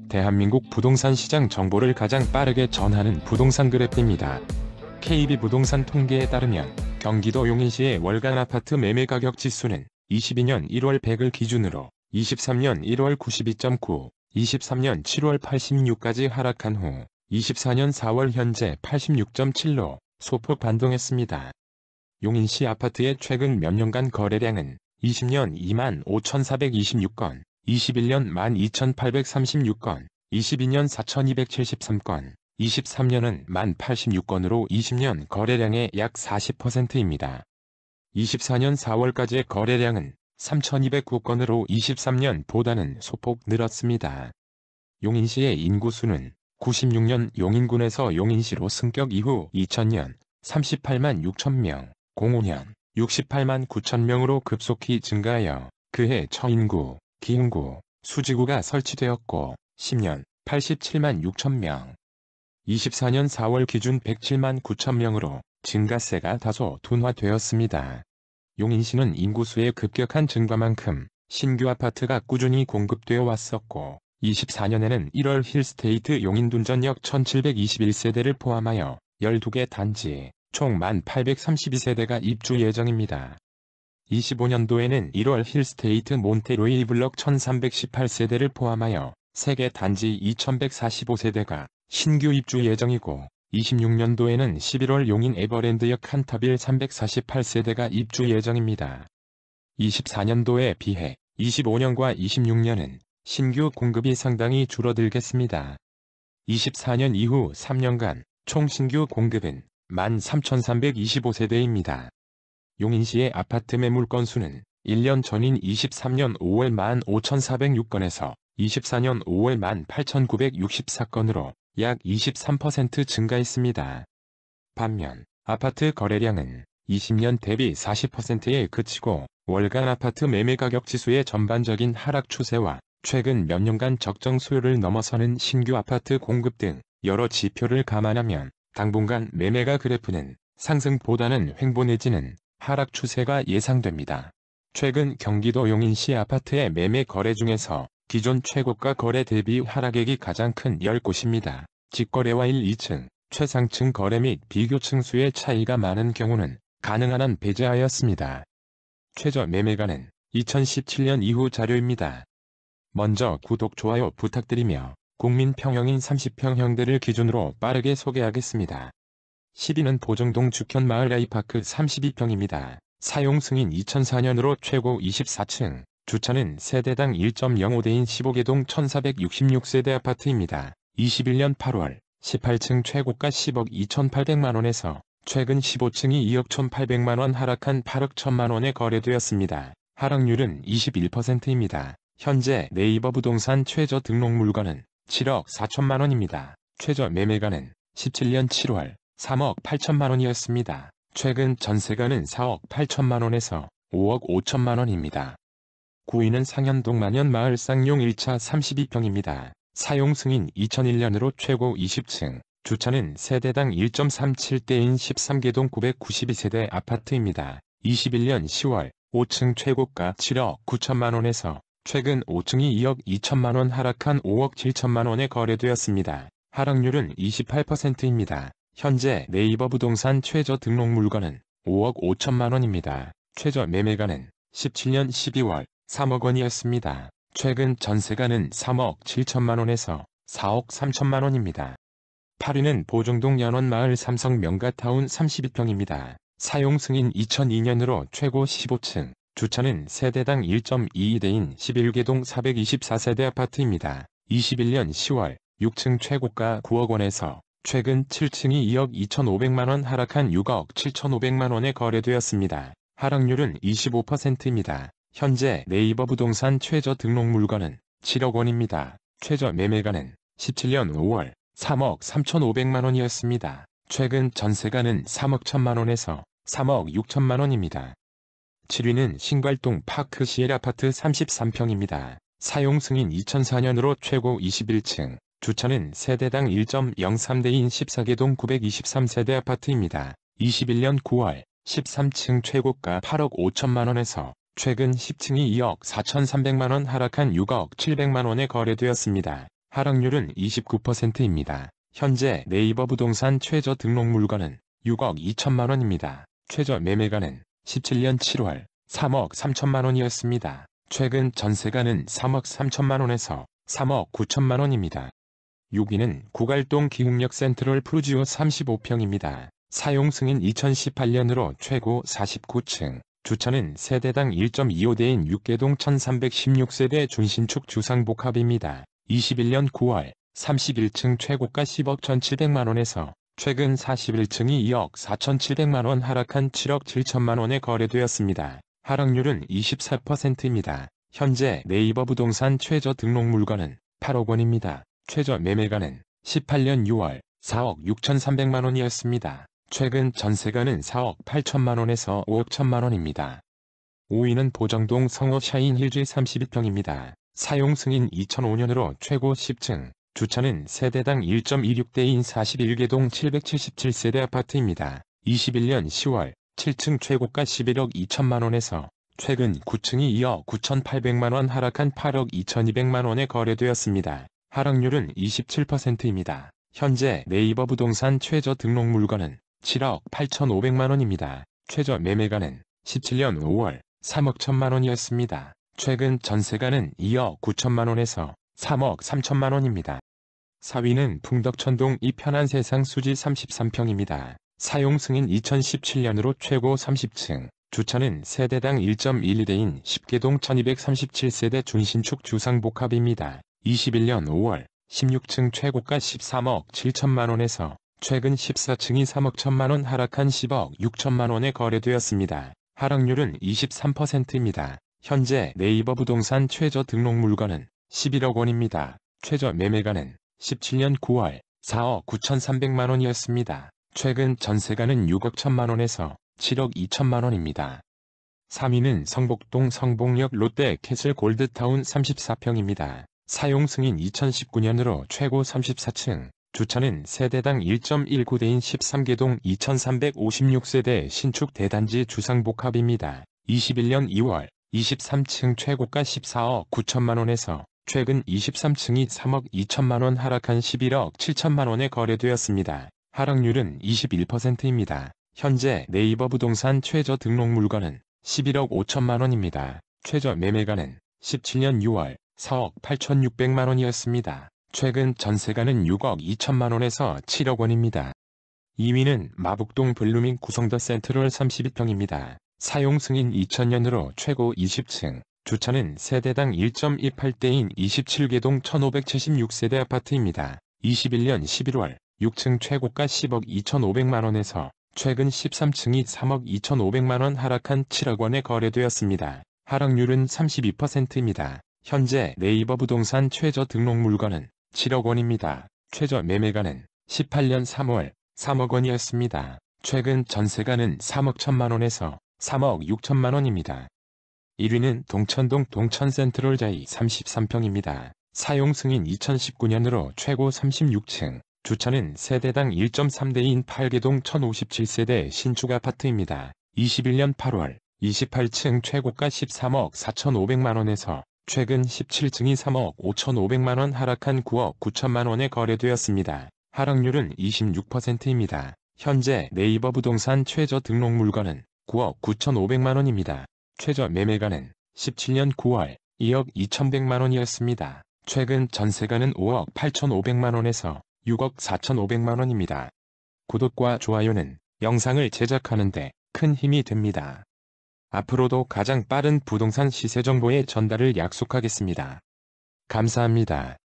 대한민국 부동산 시장 정보를 가장 빠르게 전하는 부동산 그래프입니다. KB부동산 통계에 따르면 경기도 용인시의 월간 아파트 매매 가격 지수는 22년 1월 100을 기준으로 23년 1월 92.9, 23년 7월 86까지 하락한 후 24년 4월 현재 86.7로 소폭 반등했습니다. 용인시 아파트의 최근 몇 년간 거래량은 20년 25,426건, 21년 12,836건, 22년 4,273건, 23년은 1,086건으로 20년 거래량의 약 40%입니다. 24년 4월까지의 거래량은 3,209건으로 23년보다는 소폭 늘었습니다. 용인시의 인구수는 96년 용인군에서 용인시로 승격 이후 2000년 38만 6천명, 05년 68만 9천명으로 급속히 증가하여 그해 처인구, 기흥구, 수지구가 설치되었고 10년 87만 6천명, 24년 4월 기준 107만 9천명으로 증가세가 다소 둔화되었습니다. 용인시는 인구수의 급격한 증가만큼 신규 아파트가 꾸준히 공급되어 왔었고 24년에는 1월 힐스테이트 용인둔전역 1721세대를 포함하여 12개 단지 총 1,832세대가 입주 예정입니다. 25년도에는 1월 힐스테이트 몬테로이 블럭 1318세대를 포함하여 3개 단지 2145세대가 신규 입주 예정이고 26년도에는 11월 용인 에버랜드역 칸타빌 348세대가 입주 예정입니다. 24년도에 비해 25년과 26년은 신규 공급이 상당히 줄어들겠습니다. 24년 이후 3년간 총 신규 공급은 13,325세대입니다. 용인시의 아파트 매물 건수는 1년 전인 23년 5월 15,406건에서 24년 5월 18,964건으로 약 23% 증가했습니다. 반면 아파트 거래량은 20년 대비 40%에 그치고 월간 아파트 매매 가격 지수의 전반적인 하락 추세와 최근 몇 년간 적정 수요를 넘어서는 신규 아파트 공급 등 여러 지표를 감안하면 당분간 매매가 그래프는 상승보다는 횡보 내지는 하락 추세가 예상됩니다. 최근 경기도 용인시 아파트의 매매 거래 중에서 기존 최고가 거래 대비 하락액이 가장 큰 10곳입니다. 직거래와 1, 2층, 최상층 거래 및 비교층 수의 차이가 많은 경우는 가능한 한 배제하였습니다. 최저 매매가는 2017년 이후 자료입니다. 먼저 구독, 좋아요 부탁드리며 국민평형인 30평형대를 기준으로 빠르게 소개하겠습니다. 10위는 보정동 죽현마을 아이파크 32평입니다. 사용 승인 2004년으로 최고 24층, 주차는 세대당 1.05대인 15개동 1466세대 아파트입니다. 21년 8월 18층 최고가 10억 2,800만원에서 최근 15층이 2억 1,800만원 하락한 8억 1,000만원에 거래되었습니다. 하락률은 21%입니다. 현재 네이버 부동산 최저 등록 물건은 7억 4천만원입니다. 최저 매매가는 17년 7월 3억 8천만원이었습니다. 최근 전세가는 4억 8천만원에서 5억 5천만원입니다. 9위는 상현동 만현마을 쌍용 1차 32평입니다. 사용 승인 2001년으로 최고 20층, 주차는 세대당 1.37대인 13개동 992세대 아파트입니다. 21년 10월 5층 최고가 7억 9천만원에서 최근 5층이 2억 2천만원 하락한 5억 7천만원에 거래되었습니다. 하락률은 28%입니다. 현재 네이버 부동산 최저 등록 물건은 5억 5천만원입니다. 최저 매매가는 17년 12월 3억 원이었습니다. 최근 전세가는 3억 7천만원에서 4억 3천만원입니다. 8위는 보정동 연원마을 삼성 명가타운 32평입니다. 사용 승인 2002년으로 최고 15층, 주차는 세대당 1.22대인 11개동 424세대 아파트입니다. 21년 10월 6층 최고가 9억 원에서 최근 7층이 2억 2,500만원 하락한 6억 7,500만원에 거래되었습니다. 하락률은 25%입니다. 현재 네이버 부동산 최저 등록 물건은 7억 원입니다. 최저 매매가는 17년 5월 3억 3,500만원이었습니다. 최근 전세가는 3억 1천만원에서 3억 6천만원입니다. 7위는 신갈동 파크 시엘 아파트 33평입니다. 사용 승인 2004년으로 최고 21층, 주차는 세대당 1.03대인 14개동 923세대 아파트입니다. 21년 9월 13층 최고가 8억 5천만원에서 최근 10층이 2억 4,300만원 하락한 6억 700만원에 거래되었습니다. 하락률은 29%입니다. 현재 네이버 부동산 최저 등록 물건은 6억 2천만 원입니다. 최저 매매가는 17년 7월 3억 3천만 원이었습니다. 최근 전세가는 3억 3천만 원에서 3억 9천만 원입니다. 6위는 구갈동 기흥역 센트럴 푸르지오 35평입니다. 사용 승인 2018년으로 최고 49층, 주차는 세대당 1.25대인 6개동 1316세대 준신축 주상복합입니다. 21년 9월 31층 최고가 10억 1,700만 원에서 최근 41층이 2억 4,700만 원 하락한 7억 7천만 원에 거래되었습니다. 하락률은 24%입니다. 현재 네이버 부동산 최저 등록 물건은 8억 원입니다. 최저 매매가는 18년 6월 4억 6,300만 원이었습니다. 최근 전세가는 4억 8천만 원에서 5억 1천만 원입니다. 5위는 보정동 성호 샤인힐즈 32평입니다. 사용 승인 2005년으로 최고 10층, 주차는 세대당 1.26대인 41개동 777세대 아파트입니다. 21년 10월 7층 최고가 11억 2천만 원에서 최근 9층이 2억 9,800만 원 하락한 8억 2,200만 원에 거래되었습니다. 하락률은 27%입니다. 현재 네이버 부동산 최저 등록 물건은 7억 8,500만 원입니다. 최저 매매가는 17년 5월 3억 1천만 원이었습니다. 최근 전세가는 2억 9천만 원에서 3억 3천만 원입니다. 4위는 풍덕천동 이편한 세상 수지 33평입니다. 사용 승인 2017년으로 최고 30층, 주차는 세대당 1.12대인 10개동 1237세대 준신축 주상복합입니다. 21년 5월 16층 최고가 13억 7천만 원에서 최근 14층이 3억 1천만 원 하락한 10억 6천만 원에 거래되었습니다. 하락률은 23%입니다. 현재 네이버 부동산 최저 등록 물건은 11억 원입니다. 최저 매매가는 17년 9월 4억 9,300만 원이었습니다. 최근 전세가는 6억 1천만 원에서 7억 2천만 원입니다. 3위는 성복동 성복역 롯데 캐슬 골드타운 34평입니다. 사용 승인 2019년으로 최고 34층, 주차는 세대당 1.19대인 13개동 2356세대 신축 대단지 주상복합입니다. 21년 2월 23층 최고가 14억 9천만 원에서 최근 23층이 3억 2천만 원 하락한 11억 7천만 원에 거래되었습니다. 하락률은 21%입니다. 현재 네이버 부동산 최저 등록 물건은 11억 5천만 원입니다. 최저 매매가는 17년 6월 4억 8,600만 원이었습니다. 최근 전세가는 6억 2천만 원에서 7억 원입니다. 2위는 마북동 블루밍 구성더 센트럴 32평입니다. 사용 승인 2000년으로 최고 20층, 주차는 세대당 1.28대인 27개동 1576세대 아파트입니다. 21년 11월 6층 최고가 10억 2,500만 원에서 최근 13층이 3억 2,500만 원 하락한 7억 원에 거래되었습니다. 하락률은 32%입니다. 현재 네이버 부동산 최저 등록 물건은 7억 원입니다. 최저 매매가는 18년 3월 3억 원이었습니다. 최근 전세가는 3억 1천만 원에서 3억 6천만 원입니다. 1위는 동천동 동천센트럴자이 33평입니다. 사용 승인 2019년으로 최고 36층, 주차는 세대당 1.3대인 8개동 1057세대 신축 아파트입니다. 21년 8월 28층 최고가 13억 4,500만 원에서 최근 17층이 3억 5,500만 원 하락한 9억 9천만 원에 거래되었습니다. 하락률은 26%입니다. 현재 네이버 부동산 최저 등록 물건은 9억 9,500만 원입니다. 최저 매매가는 17년 9월 2억 2,100만 원이었습니다. 최근 전세가는 5억 8,500만 원에서 6억 4,500만 원입니다. 구독과 좋아요는 영상을 제작하는 데 큰 힘이 됩니다. 앞으로도 가장 빠른 부동산 시세 정보의 전달을 약속하겠습니다. 감사합니다.